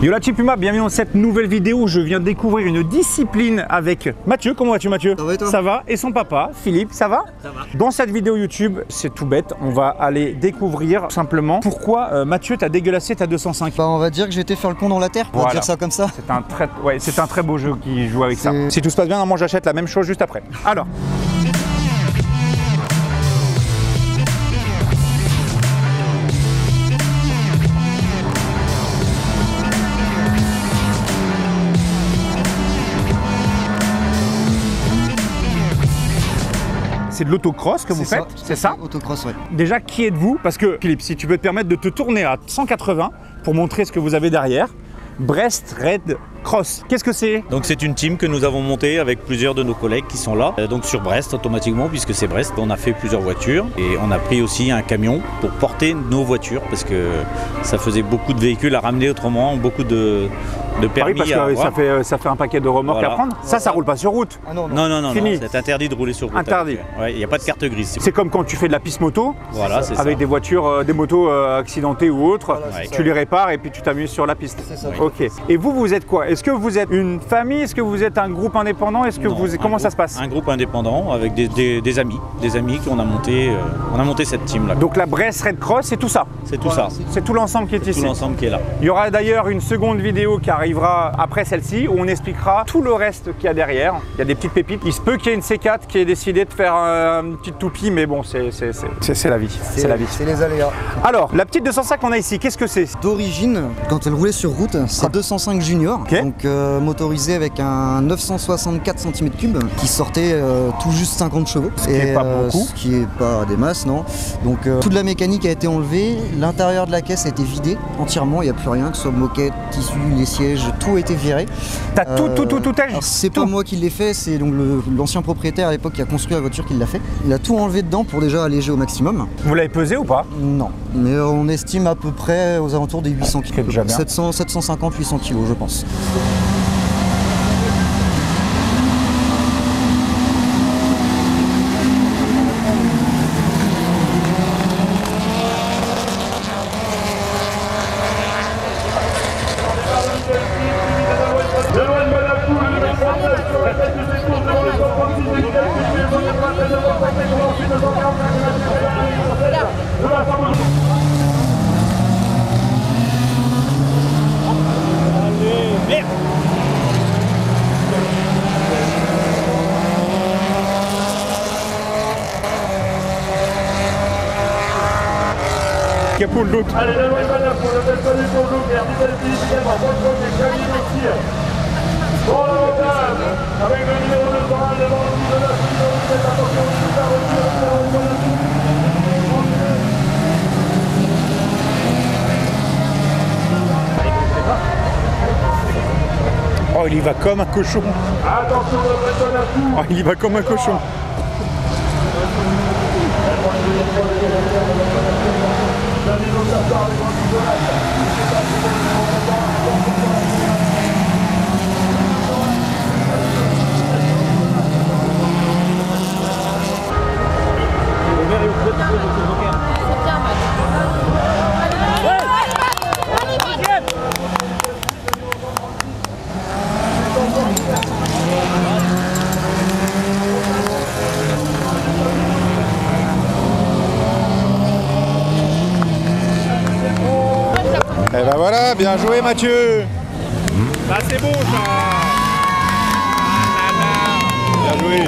Yo la Team Puma, bienvenue dans cette nouvelle vidéo où je viens de découvrir une discipline avec Mathieu. Comment vas-tu Mathieu? Ça va et toi? Ça va. Et son papa, Philippe, ça va? Ça va. Dans cette vidéo YouTube, c'est tout bête, on va aller découvrir simplement pourquoi Mathieu t'a dégueulassé ta 205. Bah, on va dire que j'ai été faire le con dans la terre, on va dire ça comme ça. C'est un très beau jeu qui joue avec ça. Si tout se passe bien, normalement j'achète la même chose juste après. Alors. C'est de l'autocross que vous faites, c'est ça? Autocross, ouais. Déjà, qui êtes-vous? Parce que, Philippe, si tu peux te permettre de te tourner à 180 pour montrer ce que vous avez derrière. Brest Red Cross. Qu'est-ce que c'est? Donc c'est une team que nous avons montée avec plusieurs de nos collègues qui sont là. Donc sur Brest automatiquement, puisque c'est Brest, on a fait plusieurs voitures et on a pris aussi un camion pour porter nos voitures parce que ça faisait beaucoup de véhicules à ramener autrement, beaucoup de permis. Parce que ça fait un paquet de remorques à prendre. Ça roule pas sur route. Ah non, non, fini. C'est interdit de rouler sur route. Interdit. Il n'y a pas de carte grise. C'est comme quand tu fais de la piste moto, voilà, c'est avec ça. des voitures, des motos accidentées ou autres, Voilà, tu les répares et puis tu t'amuses sur la piste. C'est ça. Ok. Et vous êtes quoi? Est-ce que vous êtes une famille? Est-ce que vous êtes un groupe indépendant? Est-ce que comment ça se passe? Un groupe indépendant avec des amis qu'on a monté. On a monté cette team là. Donc la Brest Red Cross, c'est tout ça. C'est tout ça. C'est tout l'ensemble qui est ici. Tout l'ensemble qui est là. Il y aura d'ailleurs une seconde vidéo qui arrivera après celle-ci où on expliquera tout le reste qu'il y a derrière. Il y a des petites pépites. Il se peut qu'il y ait une C4 qui ait décidé de faire une petite toupie, mais bon, c'est la vie. C'est la vie. C'est les aléas. Alors, la petite 205 qu'on a ici, qu'est-ce que c'est? D'origine, quand elle roulait sur route, c'est 205 Junior, donc motorisé avec un 964 cm3 qui sortait tout juste 50 chevaux. Ce qui est pas beaucoup. Ce qui est pas des masses, non. Donc toute la mécanique a été enlevée, l'intérieur de la caisse a été vidé entièrement, il n'y a plus rien, que ce soit moquette, tissu, les sièges, tout a été viré. T'as tout c'est pas moi qui l'ai fait, c'est donc l'ancien propriétaire à l'époque qui a construit la voiture qui l'a fait. Il a tout enlevé dedans pour déjà alléger au maximum. Vous l'avez pesé ou pas? Non, mais on estime à peu près aux alentours des 800 kg. 750-800 kg je pense. Capot de l'autre. Allez, la loi est valable pour le personne du bonjour, évidemment, bonjour des cabines de tir. Bon, l'avantage, avec le numéro 201, devant le de la faites attention, la Oh, il y va comme un cochon. attention, le breton à tout. Oh, il y va comme un cochon. Et ben voilà, bien joué Mathieu. Bah c'est bon ça. Bien joué.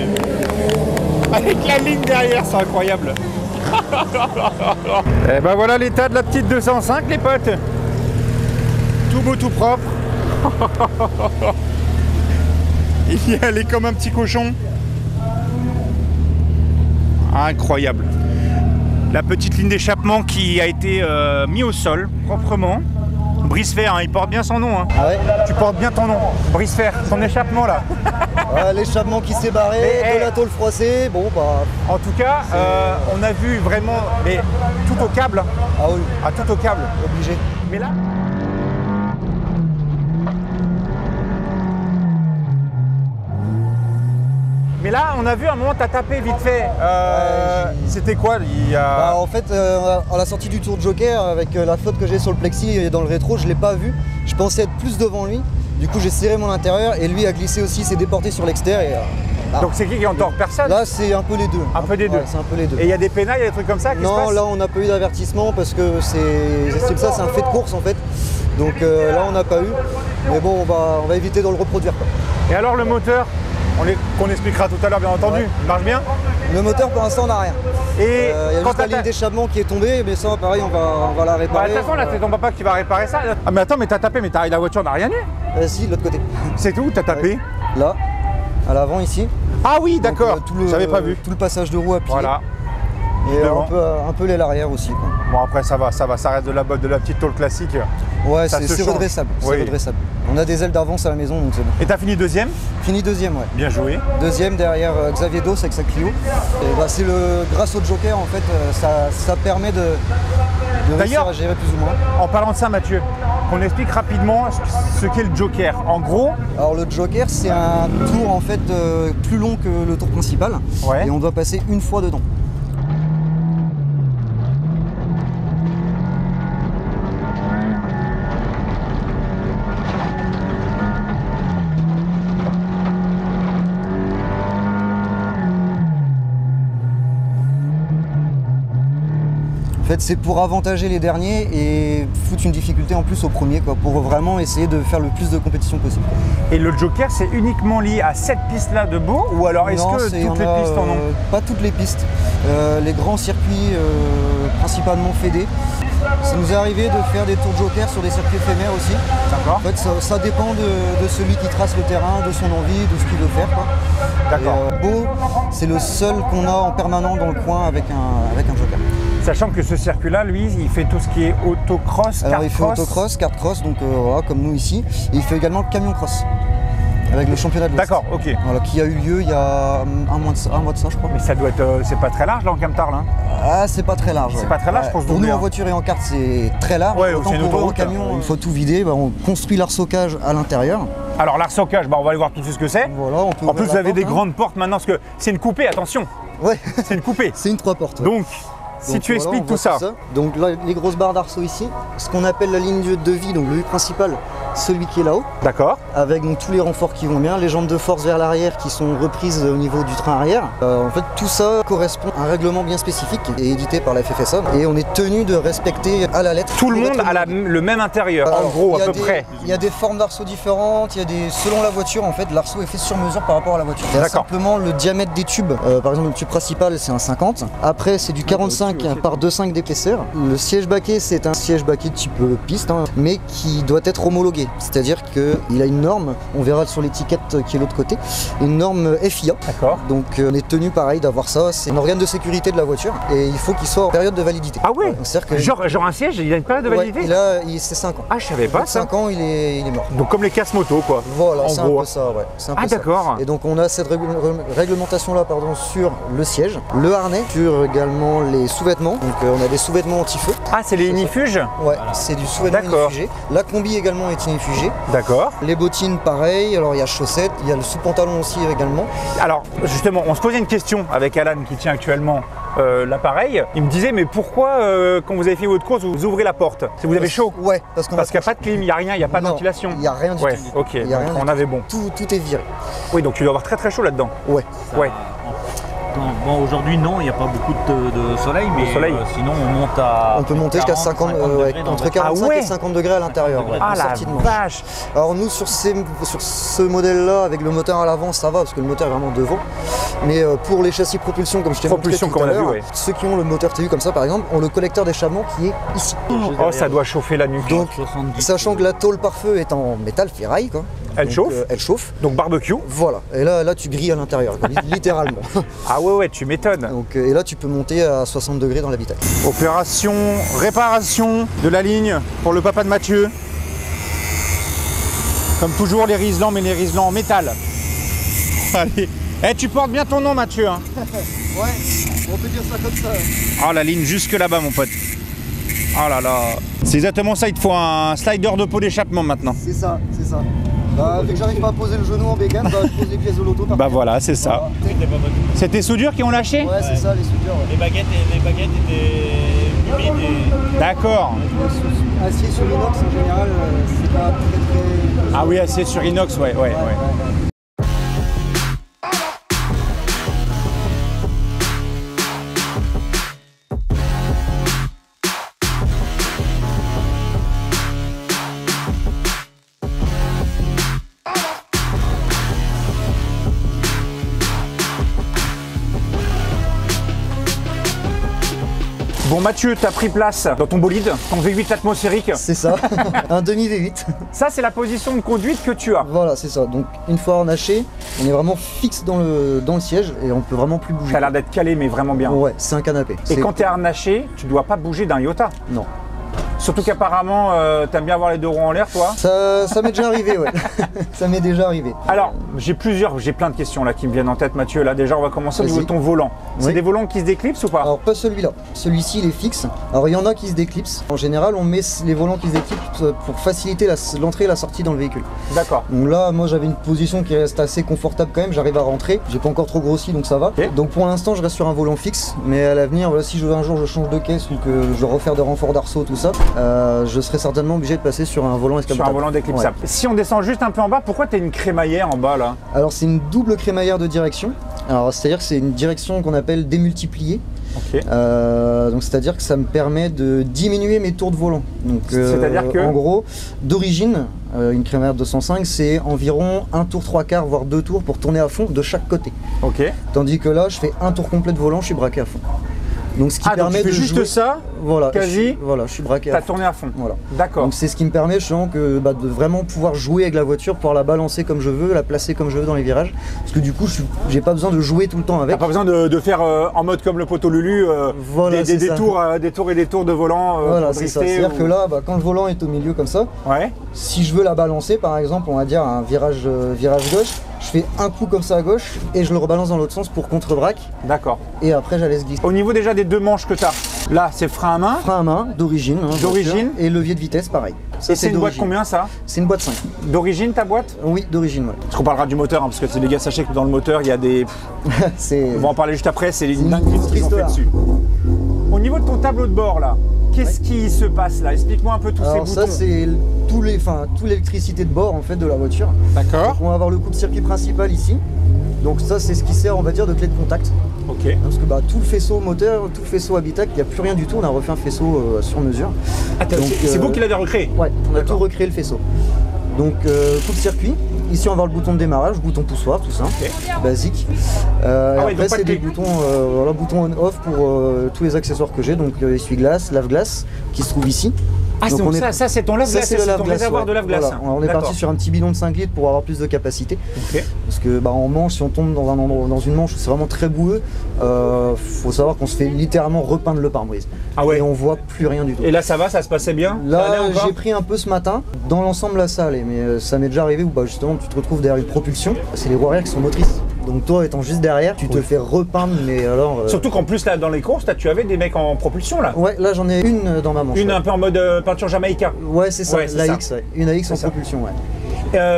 Avec la ligne derrière, c'est incroyable. Et ben voilà l'état de la petite 205 les potes. Tout beau, tout propre. Il y est allé comme un petit cochon. Incroyable. La petite ligne d'échappement qui a été mise au sol proprement. Brisefer, hein, il porte bien son nom. Hein. Ah ouais. Tu portes bien ton nom. Brisefer, ton échappement là. L'échappement qui s'est barré, de la tôle froissée, bon bah... En tout cas, on a vu vraiment, mais tout au câble. Ah oui. Ah, tout au câble. Obligé. Mais là... Mais là, on a vu à un moment, tu as tapé vite fait. c'était quoi En fait, à la sortie du tour de Joker, avec la faute que j'ai sur le plexi et dans le rétro, je l'ai pas vu. Je pensais être plus devant lui. Du coup, j'ai serré mon intérieur et lui a glissé aussi, s'est déporté sur l'extérieur. Donc c'est qui est en tort? Personne? Là, c'est un peu les deux. Un peu des deux. Ouais, c'est un peu les deux. Et il y a des pénals, il y a des trucs comme ça qui se Non, passent? là, on n'a pas eu d'avertissement parce que ça, c'est un fait de course en fait. Donc là, on n'a pas eu. Mais bon, on va éviter de le reproduire, quoi. Et alors le moteur, qu'on expliquera tout à l'heure bien entendu, il marche bien? Le moteur, pour l'instant, on n'a rien. Et Il y a juste la ligne d'échappement qui est tombée, mais ça, pareil, on va la Bah, de réparer. toute façon, là, c'est ton papa qui va réparer ça. Ah, mais attends, mais t'as tapé, mais la voiture n'a rien eu? Si, de l'autre côté. C'est tout, t'as tapé? Là, à l'avant ici. Ah oui, d'accord, Donc, j'avais pas vu. Tout le passage de roue à pied. Voilà. Et Devant. un peu l'aile arrière aussi, quoi. Bon, après, ça va, ça reste de la petite tôle classique. Ouais, Ça se c'est change. redressable. Oui. C'est redressable. On a des ailes d'avance à la maison, donc c'est bon. Et t'as fini deuxième? Fini deuxième, ouais. Bien joué. Deuxième derrière Xavier Dos avec sa Clio. Et bah, c'est grâce au Joker, en fait, ça permet de réussir D'ailleurs, à gérer plus ou moins. En parlant de ça, Mathieu, qu'on explique rapidement ce qu'est le Joker. En gros, Alors le Joker, c'est un tour en fait plus long que le tour principal. Ouais. Et on doit passer une fois dedans. En fait, c'est pour avantager les derniers et foutre une difficulté en plus au premier, quoi, pour vraiment essayer de faire le plus de compétition possible. et le Joker, c'est uniquement lié à cette piste-là de Beau? Ou alors est-ce Non, que il y toutes les en a, pistes en ont? Pas toutes les pistes. Les grands circuits, principalement fédés. Ça nous est arrivé de faire des tours Joker sur des circuits éphémères aussi. D'accord. En fait, ça dépend de celui qui trace le terrain, de son envie, de ce qu'il veut faire, quoi. D'accord. Et, Beau, c'est le seul qu'on a en permanent dans le coin avec un Joker. Sachant que ce circuit-là, lui, il fait tout ce qui est autocross, Alors il fait kart-cross. autocross, kart-cross, donc voilà, comme nous ici. Et il fait également le camion cross, avec le championnat de l'Ouest. D'accord, ok. Voilà, qui a eu lieu il y a un mois de ça, je crois. Mais ça doit être, c'est pas très large là en Camtar là. Ah, c'est pas très large. C'est ouais. pas très large pour se doubler, nous en hein. voiture et en carte, c'est très large. Ouais, Autant c'est une pour eux, en autoroute, camion, hein. il faut tout vider. Bah, on construit l'arceaucage à l'intérieur. Alors l'arceaucage, on va aller voir tout de suite ce que c'est. Voilà, on peut En ouvrir plus, vous la avez des porte, hein. grandes portes maintenant, parce que c'est une coupée, attention, Ouais, c'est une coupée. c'est une 3 portes. ouais. Donc, si Donc, tu voilà, expliques on tout voit ça. Donc là, les grosses barres d'arceau ici, ce qu'on appelle la ligne de vie, donc le but principal, celui qui est là-haut, D'accord. avec donc, tous les renforts qui vont bien, les jambes de force vers l'arrière qui sont reprises au niveau du train arrière. En fait, tout ça correspond à un règlement bien spécifique et édité par la FFSA. Et on est tenu de respecter à la lettre. Tout le pour monde être a homologué. le même intérieur, en Alors, gros, il y à a peu près. Il y a des formes d'arceaux différentes, selon la voiture, en fait, l'arceau est fait sur mesure par rapport à la voiture. Il y a D'accord. simplement le diamètre des tubes. Par exemple, le tube principal, c'est un 50. Après, c'est du 45 par 2,5 d'épaisseur. Le siège baquet, c'est un siège baquet type piste, hein, mais qui doit être homologué. C'est-à-dire qu'il a une norme, on verra sur l'étiquette qui est de l'autre côté, une norme FIA. D'accord. Donc on est tenu pareil d'avoir ça, c'est un organe de sécurité de la voiture et il faut qu'il soit en période de validité. Ah ouais, Donc, c'est-à-dire que genre un siège, il a une période de ouais, validité? c'est 5 ans. Ah, je savais pas ça. 5 ans, il est mort. Donc comme les casse moto quoi. Voilà, en c'est gros. un peu ça, ouais. C'est un Ah peu ça. d'accord. Et donc on a cette réglementation-là sur le siège, le harnais, sur également les sous-vêtements. Donc on a des sous-vêtements anti-feu. Ah, c'est les inifuges? Ouais, c'est du sous-vêtement D'accord. inifugé. La combi également est inifugée. D'accord. Les bottines pareil, alors il y a chaussettes, il y a le sous-pantalon aussi également. Alors justement, on se posait une question avec Alan qui tient actuellement l'appareil. Il me disait mais pourquoi quand vous avez fait votre course vous ouvrez la porte? Si vous avez chaud? Ouais, parce Parce qu'il n'y a pas de clim, il n'y a rien, il n'y a pas de Non, ventilation. il n'y a rien du Ouais, tout. ok, Il y a donc rien on du avait tout. bon. Tout est viré. Oui, donc tu dois avoir très très chaud là-dedans. Ouais. Ouais. Bon, aujourd'hui, non, il n'y a pas beaucoup de soleil, mais soleil. Sinon, on monte à. On peut monter jusqu'à 50, degrés dans entre le- 45 Ah ouais. et 50 degrés à l'intérieur. Ouais, Ah en la sortie de manche. vache. Alors nous sur ce modèle-là, avec le moteur à l'avant, ça va parce que le moteur est vraiment devant. Mais pour les châssis propulsion, comme je t'ai montré Propulsion, tout comme à on a vu, l'heure, ouais. ceux qui ont le moteur TU comme ça par exemple, ont le collecteur d'échappement qui est ici. Oh, ça doit chauffer la nuque. Donc, 70. sachant que la tôle pare-feu est en métal ferraille, quoi. Elle Donc, chauffe. Elle chauffe. Donc barbecue. Voilà. Et là tu grilles à l'intérieur, quoi, littéralement. Ah ouais, tu m'étonnes. Donc, et là tu peux monter à 60 degrés dans l'habitacle. Opération réparation de la ligne pour le papa de Mathieu. Comme toujours les riselants, mais les riselants en métal. Allez. Eh, tu portes bien ton nom Mathieu, hein. Ouais, on peut dire ça comme ça. Oh la ligne jusque là-bas mon pote. Oh là là. C'est exactement ça, il te faut un slider de pot d'échappement maintenant. C'est ça, c'est ça. Bah, vu que j'arrive pas à poser le genou en bécane, bah, je pose les pièces de l'auto. Bah voilà, c'est ça. C'est tes soudures qui ont lâché? Ouais, c'est ça, les soudures. Ouais. Les baguettes étaient humides et... D'accord. Acier sur inox, en général, c'est pas très... Ah oui, acier sur inox, ouais. Bon Mathieu, tu as pris place dans ton bolide, ton V8 atmosphérique. C'est ça, un demi V8. Ça, c'est la position de conduite que tu as. Voilà, c'est ça. Donc une fois harnaché, on est vraiment fixe dans le siège et on peut vraiment plus bouger. Ça a l'air d'être calé, mais vraiment bien. Ouais, c'est un canapé. Et quand tu es harnaché, tu dois pas bouger d'un iota. Non. Surtout qu'apparemment, t'aimes bien avoir les deux roues en l'air, toi. Ça m'est déjà arrivé, ouais. Ça m'est déjà arrivé. Alors, j'ai plein de questions là qui me viennent en tête, Mathieu. Là, déjà, on va commencer au niveau de ton volant. C'est Oui. des volants qui se déclipsent ou pas? Alors, pas celui-là. Celui-ci, il est fixe. Alors, il y en a qui se déclipsent. En général, on met les volants qui se déclipsent pour faciliter l'entrée et la sortie dans le véhicule. D'accord. Donc là, moi, j'avais une position qui reste assez confortable quand même. J'arrive à rentrer. J'ai pas encore trop grossi, donc ça va. Okay. Donc, pour l'instant, je reste sur un volant fixe. Mais à l'avenir, voilà, si un jour je change de caisse ou que je dois refaire des renforts d'arceau, tout ça, je serai certainement obligé de passer sur un volant escapotable. Sur un volant déclipsable. Ouais. Si on descend juste un peu en bas, pourquoi tu as une crémaillère en bas là? Alors c'est une double crémaillère de direction. Alors c'est-à-dire que c'est une direction qu'on appelle démultipliée. Okay. Donc c'est-à-dire que ça me permet de diminuer mes tours de volant. Donc c'est-à-dire que, en gros, d'origine, une crémaillère 205, c'est environ un tour 3/4 voire 2 tours pour tourner à fond de chaque côté. Ok. Tandis que là, je fais un tour complet de volant, je suis braqué à fond. Donc ce qui permet donc tu fais de juste jouer... ça, voilà, quasi. Je suis braqué à fond. T'as tourné à fond. Voilà. D'accord. Donc c'est ce qui me permet justement de vraiment pouvoir jouer avec la voiture, pouvoir la balancer comme je veux, la placer comme je veux dans les virages. Parce que du coup, j'ai pas besoin de jouer tout le temps avec. T'as pas besoin de faire en mode comme le poteau Lulu, voilà, des tours et des tours de volant. Voilà, c'est ça. C'est-à-dire que là, quand le volant est au milieu comme ça, ouais. Si je veux la balancer, par exemple, on va dire un virage gauche, je fais un coup comme ça à gauche et je le rebalance dans l'autre sens pour contre-braque. D'accord. Et après, je la laisse glisser. Au niveau déjà des deux manches que tu as, là, c'est frein à main. Frein à main, d'origine. Hein, d'origine. Et levier de vitesse, pareil. Ça, et c'est une boîte combien ça? C'est une boîte 5. D'origine ta boîte? Oui, d'origine, ouais. Parce qu'on parlera du moteur, hein, parce que les gars, sachez que dans le moteur, il y a des... On va en parler juste après, c'est une dinguerie qu'ils ont fait dessus. Au niveau de ton tableau de bord là, qu'est-ce qui se passe là? Explique-moi un peu tous ces boutons. Ça c'est toute l'électricité de bord en fait de la voiture. D'accord. On va avoir le coupe-circuit principal ici. Donc ça c'est ce qui sert on va dire de clé de contact. Ok. Parce que tout le faisceau moteur, tout le faisceau habitacle, il n'y a plus rien du tout, on a refait un faisceau sur mesure. Ah, c'est vous qui l'avez recréé? Ouais, on a tout recréé le faisceau. Donc coupe-circuit. Ici on va avoir le bouton de démarrage, bouton poussoir, tout ça, basique. Après c'est des boutons, bouton on-off pour tous les accessoires que j'ai, donc essuie-glace, lave-glace, qui se trouve ici. Ah donc ça c'est ton lave-glace, c'est ton réservoir de lave-glace. Voilà. On est parti sur un petit bidon de 5 litres pour avoir plus de capacité. Okay. Parce que en manche, si on tombe dans une manche où c'est vraiment très boueux, faut savoir qu'on se fait littéralement repeindre le pare-brise. Ah ouais. Et on voit plus rien du tout. Et là ça va, ça se passait bien? Là j'ai pris un peu ce matin, dans l'ensemble là ça allait, mais ça m'est déjà arrivé où justement tu te retrouves derrière une propulsion, c'est les roues arrière qui sont motrices. Donc toi étant juste derrière, tu te fais repeindre, mais alors... Surtout qu'en plus là dans les courses, tu avais des mecs en propulsion là. Ouais, là j'en ai une dans ma manche. Une un peu en mode peinture Jamaïca. Ouais c'est ça, la X, une AX en propulsion, ouais.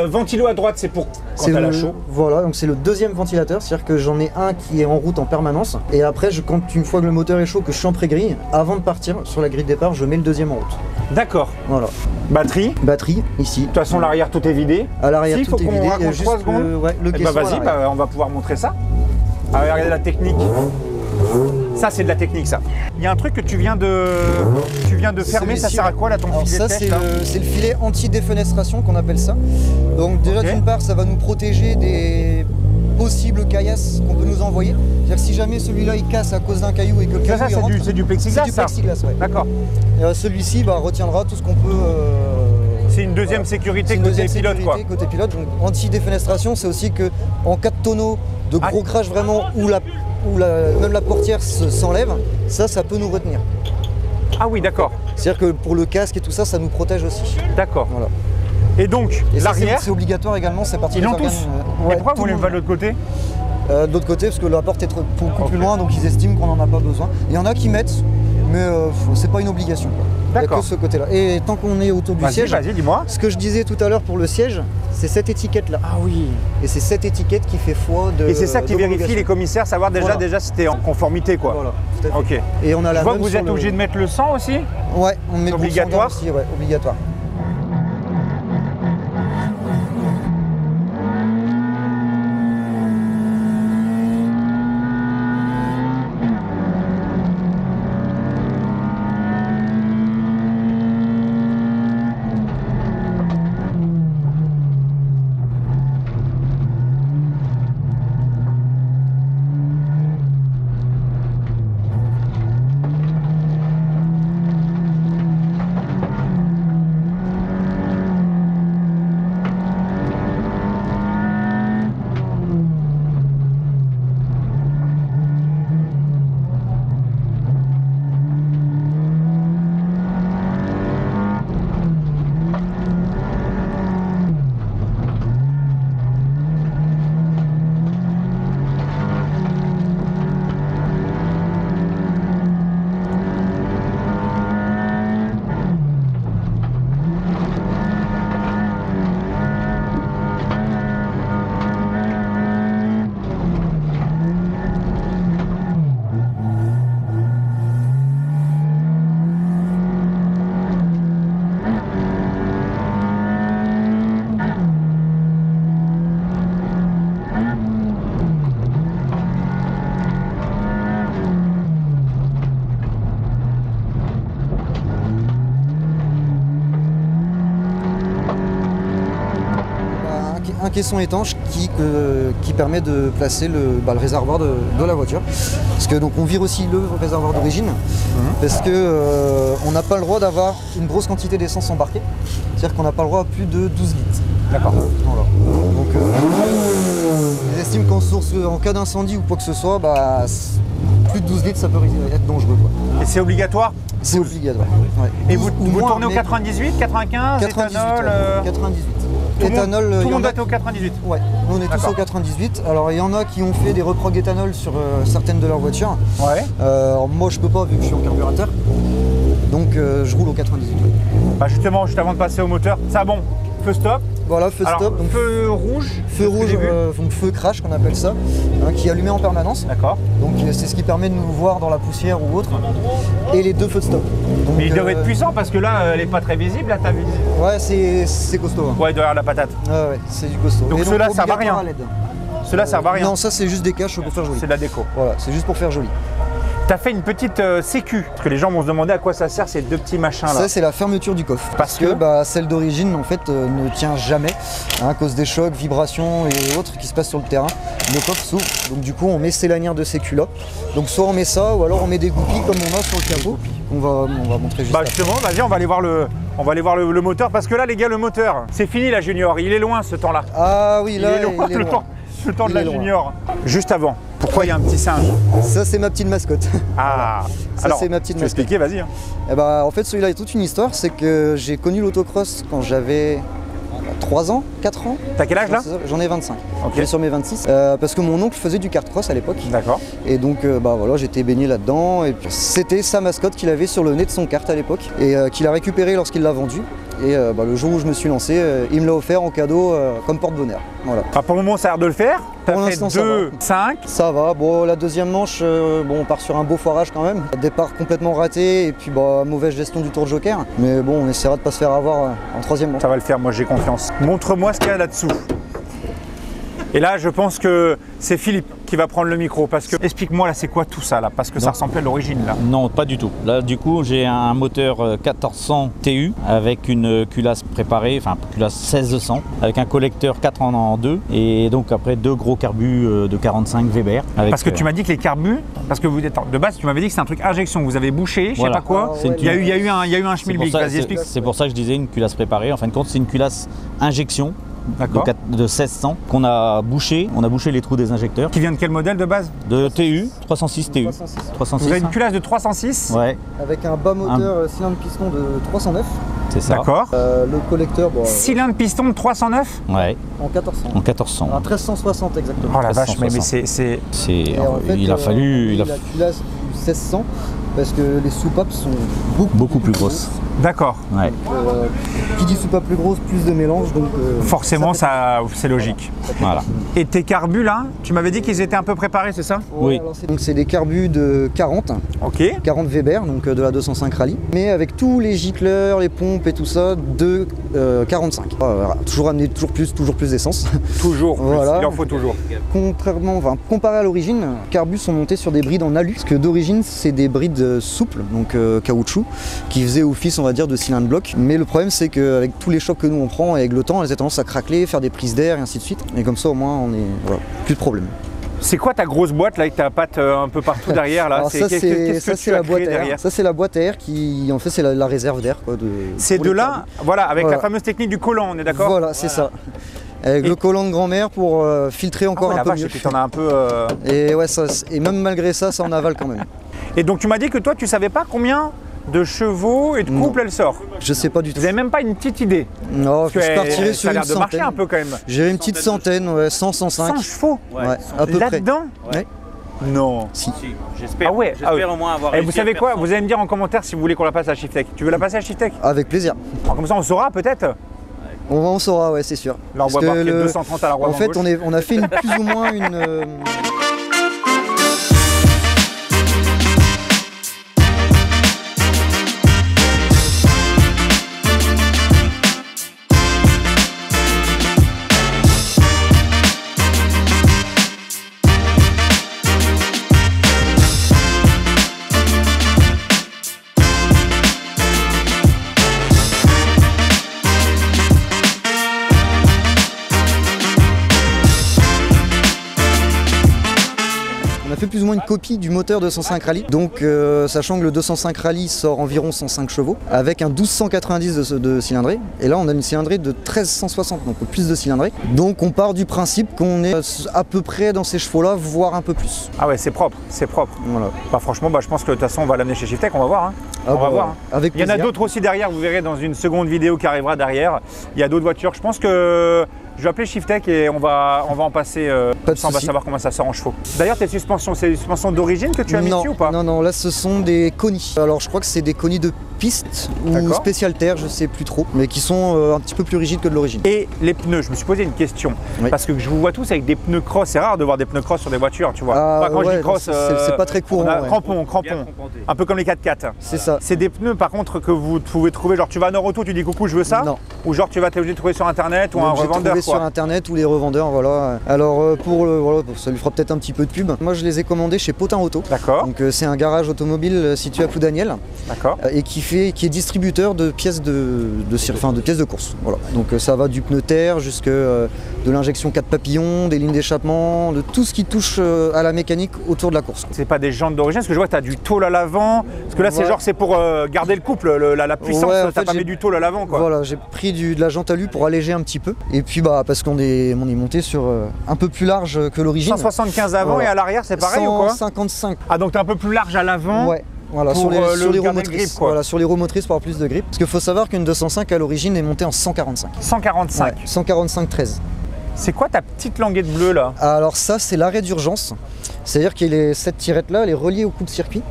Ventilo à droite, c'est pour quand t'as la chaud. Voilà, donc c'est le deuxième ventilateur, c'est-à-dire que j'en ai un qui est en route en permanence. Et après, une fois que le moteur est chaud, que je suis en pré-grille, avant de partir sur la grille de départ, je mets le deuxième en route. D'accord. Voilà. Batterie. Batterie, ici. De toute façon, l'arrière tout est vidé. À l'arrière tout est vidé, il y a juste 3 secondes. Le caisson. Vas-y, on va pouvoir montrer ça. Ah, regardez la technique. Ça, c'est de la technique, ça. Il y a un truc que tu viens de fermer, ça sert à quoi là ton filet de pêche? C'est le filet anti-défenestration qu'on appelle ça. Donc déjà d'une part, ça va nous protéger des possibles caillasses qu'on peut nous envoyer. C'est-à-dire que si jamais celui-là il casse à cause d'un caillou et que le caillou rentre, c'est du plexiglas. C'est du plexiglas, ouais. D'accord. Celui-ci retiendra tout ce qu'on peut... c'est une deuxième sécurité côté pilote, quoi. Côté pilote, donc anti-défenestration, c'est aussi que en cas de tonneau, de gros crash vraiment où même la portière s'enlève, ça peut nous retenir. Ah oui, d'accord. C'est-à-dire que pour le casque et tout ça, ça nous protège aussi. D'accord. Voilà. Et donc, l'arrière, c'est obligatoire également, c'est parti. Ils l'ont tous. Et pourquoi vous ne voulez pas de l'autre côté? De l'autre côté, parce que la porte est beaucoup plus loin, donc ils estiment qu'on n'en a pas besoin. Il y en a qui mettent, mais c'est pas une obligation, quoi. Il n'y a D'accord. que ce côté-là. Et tant qu'on est autour du Vas-y, siège, vas-y, dis-moi. ce que je disais tout à l'heure pour le siège, c'est cette étiquette-là. Ah oui. Et c'est cette étiquette qui fait foi de. Et c'est ça qui vérifie d'homologation. les commissaires, savoir déjà si t'es en conformité, quoi. Voilà, tout à fait. Ok. Et on a la Je vois que même vous sur êtes le- obligé de mettre le sang aussi. Ouais, on met le groupe Obligatoire sanguin aussi, ouais, obligatoire. Un caisson étanche qui permet de placer le réservoir de la voiture. Parce que donc on vire aussi le réservoir d'origine, parce que on n'a pas le droit d'avoir une grosse quantité d'essence embarquée. C'est-à-dire qu'on n'a pas le droit à plus de 12 litres. D'accord. Voilà. Donc ils estiment qu'en source, en cas d'incendie ou quoi que ce soit, bah, plus de 12 litres ça peut être dangereux, quoi. Et c'est obligatoire. C'est obligatoire. Ouais. Et vous Moins, tournez au mais 98, 95, 98, éthanol ouais. 98. Tout le Éthanol, monde, il y en a- doit être au 98. Ouais, nous on est tous D'accord. au 98. Alors il y en a qui ont fait des reprogs d'éthanol sur certaines de leurs voitures. Ouais. Alors, moi je peux pas vu que je suis en carburateur. Donc je roule au 98. Bah justement, juste avant de passer au moteur, ça bon, feu stop. Voilà, feu Alors, stop, donc feu rouge. feu c'est ce que rouge, j'ai vu. donc feu crash qu'on appelle ça, hein, qui est allumé en permanence. D'accord. Donc c'est ce qui permet de nous voir dans la poussière ou autre. Et les deux feux de stop. Donc, Mais il devrait être puissant parce que là, elle est pas très visible, là, t'as vu. Ouais, c'est costaud. Hein. Ouais, derrière la patate. Ouais, c'est du costaud. Donc Et ceux-là, ça va obligatoire rien. à LED. Ceux-là servent à rien. Non, ça c'est juste des caches pour faire joli. C'est de la déco. Voilà, c'est juste pour faire joli. T'as fait une petite sécu, parce que les gens vont se demander à quoi ça sert ces deux petits machins là. Ça c'est la fermeture du coffre. Parce que bah, celle d'origine en fait ne tient jamais, hein, à cause des chocs, vibrations et autres qui se passent sur le terrain. Le coffre s'ouvre, donc du coup on met ces lanières de sécu là. Donc soit on met ça ou alors on met des goupilles comme on a sur le capot. On va montrer juste Bah après. justement, vas-y, on va aller voir le moteur, parce que là les gars, le moteur, c'est fini la junior, il est loin ce temps-là. Ah oui, là il est loin, il est le loin. temps de Il la est loin. junior. Juste avant, pourquoi il y a un petit singe? Ça c'est ma petite mascotte. Ah, Ça, alors, c'est ma petite tu peux mascotte. expliquer, vas-y. Hein. Et bah, en fait celui-là est toute une histoire, c'est que j'ai connu l'autocross quand j'avais 3 ans, 4 ans. T'as quel âge là? J'en ai 25. Ok. Je suis sur mes 26. Parce que mon oncle faisait du kart cross à l'époque. D'accord. Et donc bah voilà, j'étais baigné là-dedans. Et puis, c'était sa mascotte qu'il avait sur le nez de son kart à l'époque. Et qu'il a récupéré lorsqu'il l'a vendu. Et bah, le jour où je me suis lancé, il me l'a offert en cadeau comme porte-bonheur. Voilà. Ah, pour le moment, ça a l'air de le faire. T'as Pour fait l'instant, ça 2, va. 5. Ça va, bon la deuxième manche, bon on part sur un beau foirage quand même. Départ complètement raté et puis bah mauvaise gestion du tour de joker. Mais bon on essaiera de pas se faire avoir en troisième manche. Ça va le faire, moi j'ai confiance. Montre-moi ce qu'il y a là-dessous. Et là, je pense que c'est Philippe qui va prendre le micro. Parce que, explique-moi là, c'est quoi tout ça là? Parce que ça Non. ressemble à l'origine là. Non, pas du tout. Là, du coup, j'ai un moteur 1400 TU avec une culasse préparée, enfin culasse 1600, avec un collecteur 4 en 2 et donc après deux gros carbus de 45 Weber. Avec, Parce que tu m'as dit que les carbus, parce que vous êtes de base, tu m'avais dit que c'est un truc injection. Vous avez bouché, je Voilà. sais pas quoi. Ah, C'est une ouais, Il y a eu un c'est pour schmilblick. ça- Vas-y, c'est- explique. c'est pour ça que je disais une culasse préparée. En fin de compte, c'est une culasse injection D'accord. de 1600 qu'on a bouché. On a bouché les trous des injecteurs. Qui vient de quel modèle de base? De TU, 306 TU. 306. 306. Vous avez une culasse de 306. Ouais, Avec un bas moteur cylindre piston de 309. c'est ça. D'accord. Le collecteur bon, Cylindre piston de 309. Ouais, en 1400. en 1400. En 1360 exactement. Oh la vache, mais 1360. c'est. C'est, Et en fait, il a fallu. la culasse du 1600 parce que les soupapes sont beaucoup plus grosses. D'accord. Ouais. Qui dit soupape plus grosse, plus de mélange, donc forcément, ça c'est logique. Voilà. Et tes carbus là, tu m'avais dit qu'ils étaient un peu préparés, c'est ça? Oui. Alors, donc c'est des carbus de 40, Ok. 40 Weber, donc de la 205 Rallye, mais avec tous les gicleurs, les pompes et tout ça de 45. Voilà. Toujours amener toujours plus d'essence. Toujours. Plus. Voilà. Il en faut toujours. Comparé à l'origine, carbus sont montés sur des brides en alu, parce que d'origine c'est des brides souples, donc caoutchouc, qui faisaient office, on va dire, de cylindre bloc. Mais le problème c'est qu'avec tous les chocs que nous on prend avec le temps, elles ont tendance à craquer, faire des prises d'air et ainsi de suite. Et comme ça au moins on est plus de problème. C'est quoi ta grosse boîte là avec ta patte un peu partout derrière là? Alors ça c'est la boîte air. Ça c'est la boîte air qui en fait c'est la réserve d'air quoi. C'est de là, voilà, avec la fameuse technique du collant, on est d'accord? Voilà, c'est ça. Avec le collant de grand-mère pour filtrer encore un peu mieux. Et puis t'en as un peu. Et ouais, et même malgré ça, ça en avale quand même. Et donc tu m'as dit que toi tu savais pas combien de chevaux et de couple elle sort? Je sais pas du tout. Vous avez même pas une petite idée? Non, je partirais sur une centaine. Ça a l'air de marcher un peu quand même. J'ai une petite centaine, ouais, 100, 105. 100 chevaux? Ouais, à peu près. Là-dedans? Ouais. Non. Si. J'espère. Ah ouais. J'espère au moins avoir. Et vous savez quoi? Vous allez me dire en commentaire si vous voulez qu'on la passe à Shiftech. Tu veux la passer à Shiftech? Avec plaisir. Alors, comme ça on saura peut-être? On saura, ouais, c'est sûr. Là on voit marqué 230 à la roue. En fait, on a fait plus ou moins une. On a fait plus ou moins une copie du moteur 205 Rallye, donc sachant que le 205 Rallye sort environ 105 chevaux, avec un 1290 de cylindrée, et là on a une cylindrée de 1360, donc plus de cylindrée. Donc on part du principe qu'on est à peu près dans ces chevaux-là, voire un peu plus. Ah ouais, c'est propre, c'est propre. Voilà. Bah franchement, je pense que de toute façon on va l'amener chez Shiftech, on va voir. Hein. Ah on va voir. Hein. Avec Il y en a plaisir. d'autres aussi derrière, vous verrez dans une seconde vidéo qui arrivera derrière. Il y a d'autres voitures. Je pense que je vais appeler Shiftech et on va en passer. Pas de on va souci. savoir comment ça sort en chevaux. D'ailleurs, tes suspensions, c'est des suspensions d'origine que tu as mis dessus ou pas? Non, non, là ce sont des conis. Alors je crois que c'est des conis de piste ou spécial terre, je sais plus trop, mais qui sont un petit peu plus rigides que de l'origine. Et les pneus, je me suis posé une question. Oui. Parce que je vous vois tous avec des pneus cross. C'est rare de voir des pneus cross sur des voitures, tu vois. Ah, Enfin, quand je ouais, dis cross, c'est pas très courant. Ouais. Crampon. Un peu comme les 4x4. C'est ça. C'est des pneus par contre que vous pouvez trouver, genre tu vas à Nord-Auto, tu dis coucou, je veux ça. Non. Ou genre tu vas t'es obligé de trouver sur internet ou un J'ai revendeur trouvé quoi. sur internet ou les revendeurs, voilà. Alors voilà, ça lui fera peut-être un petit peu de pub. Moi je les ai commandés chez Potin Auto. D'accord. Donc c'est un garage automobile situé à Ploudaniel D'accord. et qui est distributeur de pièces de pièces de course. Voilà. Donc ça va du pneu terre jusque de l'injection 4 papillons, des lignes d'échappement, de tout ce qui touche à la mécanique autour de la course. C'est pas des jantes d'origine, parce que je vois que tu as du tôle à l'avant. Parce que là, c'est Ouais. genre, c'est pour garder le couple, la puissance, Ouais, en t'as fait, pas mis du tôle à l'avant quoi. Voilà, j'ai pris de la jante alu pour alléger un petit peu. Et puis parce qu'on est monté sur un peu plus large que l'origine. 175 avant Voilà. et à l'arrière, c'est pareil ou quoi? 155. Ah, donc t'es un peu plus large à l'avant. Ouais. Voilà, Pour, sur les roues garder le motrices. grip, quoi. Voilà, sur les roues motrices pour avoir plus de grip. Parce qu'il faut savoir qu'une 205 à l'origine est montée en 145. 145. Ouais, 145-13. C'est quoi ta petite languette bleue là? Alors ça, c'est l'arrêt d'urgence. C'est-à-dire que cette tirette-là, elle est reliée au coupe-circuit.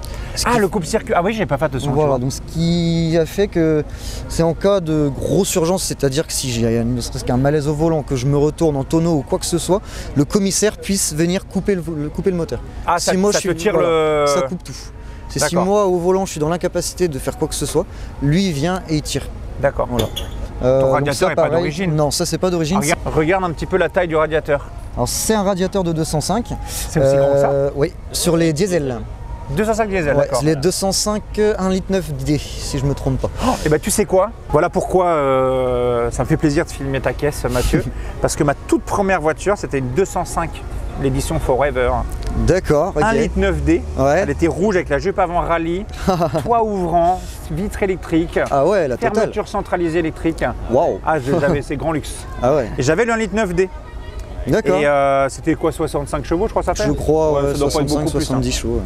Ah, le coupe-circuit. Ah oui, j'ai pas fait attention. Voilà, donc ce qui a fait que c'est en cas de grosse urgence, c'est-à-dire que si j'ai ne serait-ce qu'un malaise au volant, que je me retourne en tonneau ou quoi que ce soit, le commissaire puisse venir couper le moteur. Ah, ça, Si moi, ça je te suis- tire voilà, le... Ça coupe tout. C'est si D'accord. moi, au volant, je suis dans l'incapacité de faire quoi que ce soit, lui il vient et il tire. D'accord. Voilà. Ton donc radiateur ça, est pas pareil. d'origine? Non, ça c'est pas d'origine. Regarde un petit peu la taille du radiateur. Alors c'est un radiateur de 205. C'est aussi grand que ça? Oui, sur les diesels. 205 diesel, Ouais, d'accord. c'est les 205 1,9 litre D, si je me trompe pas. Et bah tu sais quoi? Voilà pourquoi ça me fait plaisir de filmer ta caisse, Mathieu. Parce que ma toute première voiture, c'était une 205, l'édition Forever. D'accord, ok. 1,9 litre D. Ouais. Elle était rouge avec la jupe avant rallye, toit ouvrant, vitre électrique, Ah ouais, la totale. fermeture centralisée électrique. Waouh. Ah, j'avais, c'est grand luxe. Ah ouais. Et j'avais le 1,9 litre D. D'accord. Et c'était quoi, 65 chevaux, je crois ça fait? Je crois, ouais, ça doit pas être 65, beaucoup plus, hein. 70 chevaux. Ouais.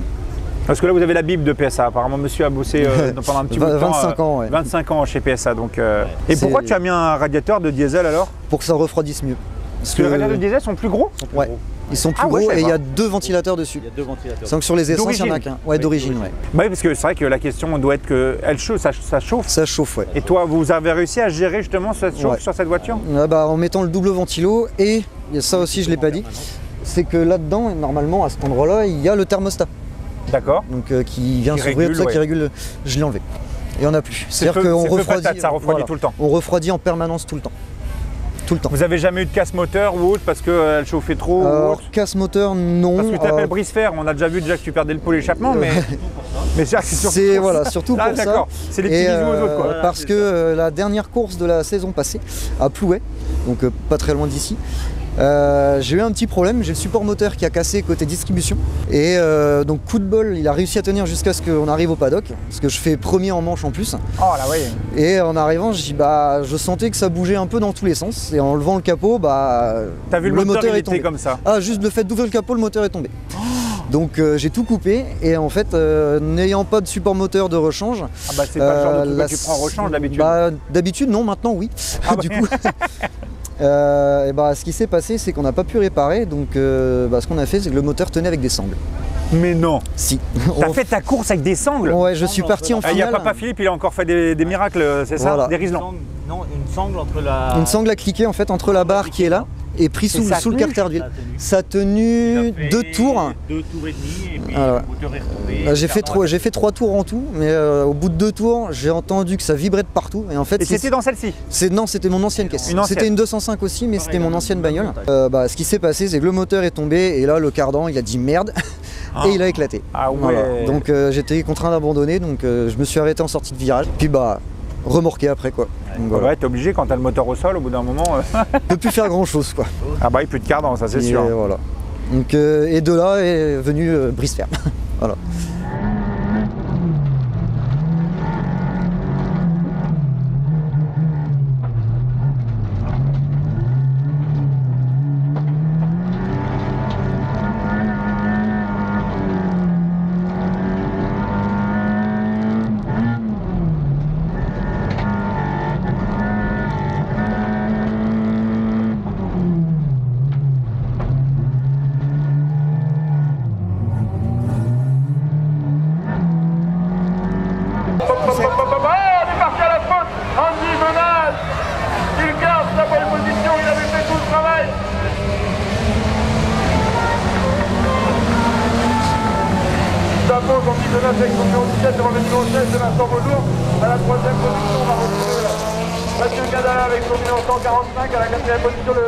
Parce que là, vous avez la Bible de PSA. Apparemment, monsieur a bossé pendant un petit bout de temps. 25 ans, ouais. 25 ans chez PSA. Donc, Et C'est- pourquoi tu as mis un radiateur de diesel alors? Pour que ça refroidisse mieux. Parce que les radiateurs de diesel sont plus gros. Ouais, ils sont plus Ah ouais, gros je savais et il y pas. a 2 ventilateurs dessus. Il y a 2 ventilateurs. Sans que sur les essences, il y en a D'origine. qu'un. Ouais, d'origine, ouais. Bah oui, parce que c'est vrai que la question doit être que elle chauffe, ça chauffe. Ça chauffe, ouais. Et toi, vous avez réussi à gérer justement cette chauffe Ouais. sur cette voiture? Bah, en mettant le double ventilo et il y a ça aussi, je l'ai pas dit, c'est que là-dedans, normalement, à cet endroit-là, il y a le thermostat. D'accord. Donc qui vient Qui s'ouvrir, régule, tout ça, ouais. qui régule. Je l'ai enlevé. Et on a plus. C'est C'est-à-dire feu- qu'on c'est feu refroidit. patate, ça refroidit tout le temps. On refroidit en permanence tout le temps. Tout le temps. Vous avez jamais eu de casse moteur ou autre parce qu'elle chauffait trop ou Alors, autre? casse moteur, non. Parce que tu t'appelles brise-fer, on a déjà vu que tu perdais le pot d'échappement, mais c'est surtout C'est pour voilà, ça. surtout Ah, pour ça. d'accord, c'est les petits Et, bisous aux autres quoi. parce que la dernière course de la saison passée à Plouet, donc pas très loin d'ici, j'ai eu un petit problème, j'ai le support moteur qui a cassé côté distribution et donc coup de bol, il a réussi à tenir jusqu'à ce qu'on arrive au paddock, parce que je fais premier en manche en plus. Oh là oui. Et en arrivant, je sentais que ça bougeait un peu dans tous les sens et en levant le capot, T'as vu le moteur, il est était tombé. comme ça. Ah, juste le fait d'ouvrir le capot, le moteur est tombé. Donc j'ai tout coupé et en fait, n'ayant pas de support moteur de rechange, Ah bah c'est pas le genre de truc que tu prends en rechange d'habitude. bah, d'habitude non, maintenant oui. Ah bah. Du coup, ce qui s'est passé, c'est qu'on n'a pas pu réparer. Donc ce qu'on a fait, c'est que le moteur tenait avec des sangles. Mais non. Si. T'as fait ta course avec des sangles? Ouais, je suis parti en Ah, il y a finale. Papa Philippe, il a encore fait des miracles, c'est ça? Voilà. Des riselants. Non, une sangle entre la. Une sangle à cliquer en fait entre la barre qui est là et pris sous, ça a sous le tenu carter d'huile. Ça a tenu. Ça a tenu 2 tours. 2 tours et demi, et puis Ah ouais. le moteur est retombé. J'ai fait 3 tours en tout, mais au bout de 2 tours, j'ai entendu que ça vibrait de partout. Et en fait, Et c'était dans celle-ci? non, c'était mon ancienne caisse. Une ancienne. C'était une 205 aussi, mais c'était mon ancienne bagnole. Ce qui s'est passé, c'est que le moteur est tombé et là, le cardan, il a dit merde et il a éclaté. Ah ouais. Voilà. Donc j'étais contraint d'abandonner, donc je me suis arrêté en sortie de virage. Puis remorqué après quoi. Donc, voilà. Ouais, t'es obligé quand t'as le moteur au sol, au bout d'un moment. Je peux plus faire grand chose quoi. Ah bah, il plus de cardan, ça c'est Et sûr. voilà. Donc et de là est venu brise-fer. Voilà. On est parti à la faute. Andy Venage, il garde sa bonne position, il avait fait tout le travail. Ça pose Andy Venage avec son numéro 17 devant le numéro 16 de Vincent Beaujour. À la 3e position, on va retrouver Mathieu Cadala avec son numéro 145. À la 4e position, le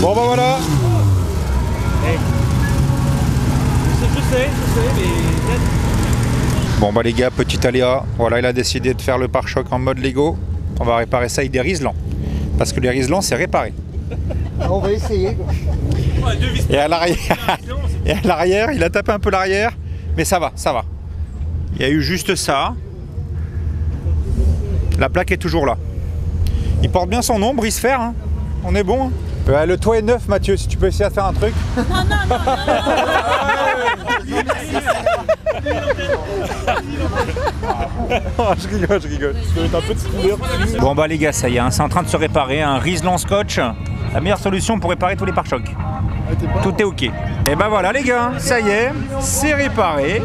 Bon bah voilà. Je sais, mais. Bon bah les gars, petit aléa. Voilà, il a décidé de faire le pare-choc en mode Lego. On va réparer ça avec des riselants. Parce que les riselants, c'est réparé. On va essayer. Et à l'arrière, il a tapé un peu l'arrière. Mais ça va, ça va. Il y a eu juste ça. La plaque est toujours là. Il porte bien son nom, brise-fer. Hein. On est bon. Hein. Le toit est neuf, Mathieu, si tu peux essayer de faire un truc. Je rigole. Bon bah les gars, ça y est, hein, c'est en train de se réparer. Un riselant scotch, la meilleure solution pour réparer tous les pare-chocs. Tout est ok. Et bah voilà les gars, ça y est, c'est réparé.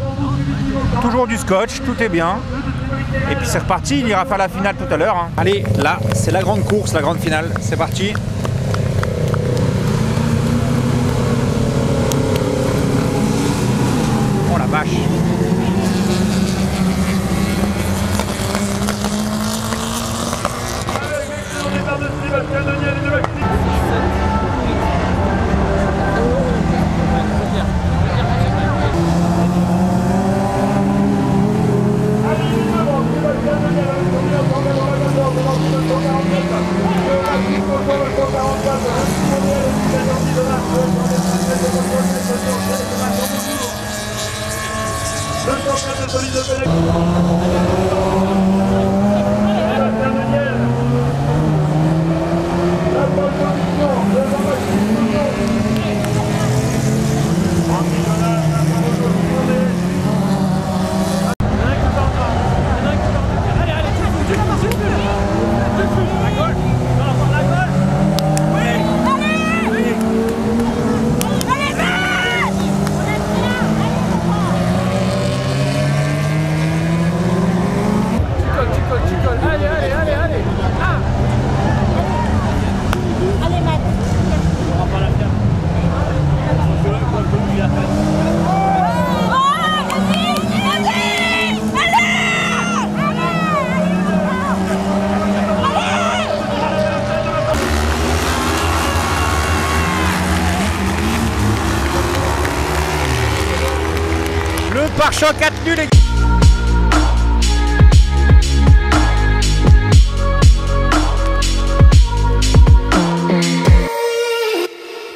Toujours du scotch, tout est bien. Et puis c'est reparti, il ira faire la finale tout à l'heure. Hein. Allez, là, c'est la grande course, la grande finale. C'est parti. Oh la vache. on est par-dessus, Pascal Deniel et de Maxime. 200 de solide de Pélec. Sébastien Daniel. La bonne position de Jean-Baptiste. Henri Jonas, la bonne position. Le pare-choc a tenu les gars.